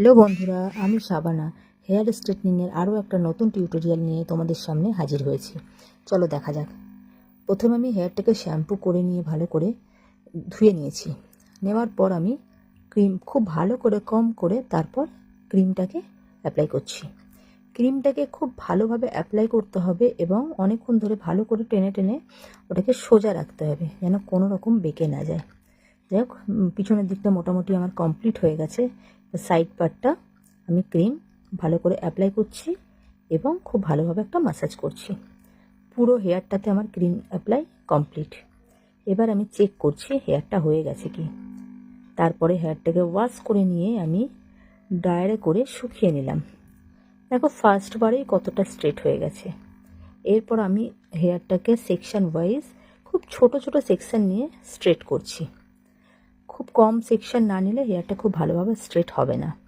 Hello বন্ধুরা, আমি Shabana hair স্ট্রেটনিংয়ের আরও একটা নতুন টিউটোরিয়াল নিয়ে তোমাদের সামনে হাজির হয়েছি। চলো দেখা যাক। প্রথমে আমি হেয়ারটাকে শ্যাম্পু করে নিয়ে ভালো করে ধুয়ে নিয়েছি। নেওয়ার পর আমি ক্রিম খুব ভালো করে কম করে তারপর ক্রিমটাকে অ্যাপ্লাই করছি। ক্রিমটাকে খুব ভালোভাবে অ্যাপ্লাই করতে হবে এবং অনেকক্ষণ ধরে ভালো করে টেনে টেনে ওটাকে সোজা রাখতে হবে, যেন কোনো রকম বেঁকে না যায়। যাই হোক, পিছনের দিকটা মোটামুটি আমার কমপ্লিট হয়ে গেছে। সাইড পার্টটা আমি ক্রিম ভালো করে অ্যাপ্লাই করছি এবং খুব ভালোভাবে একটা ম্যাসাজ করছি। পুরো হেয়ারটাতে আমার ক্রিম অ্যাপ্লাই কমপ্লিট। এবার আমি চেক করছি হেয়ারটা হয়ে গেছে কি। তারপরে হেয়ারটাকে ওয়াশ করে নিয়ে আমি ড্রায়ারে করে শুকিয়ে নিলাম। দেখো ফার্স্টবারেই কতটা স্ট্রেট হয়ে গেছে। এরপর আমি হেয়ারটাকে সেকশন ওয়াইজ খুব ছোট ছোট সেকশন নিয়ে স্ট্রেট করছি। খুব কম সেকশন না নিলে হেয়ারটা খুব ভালোভাবে স্ট্রেট হবে না।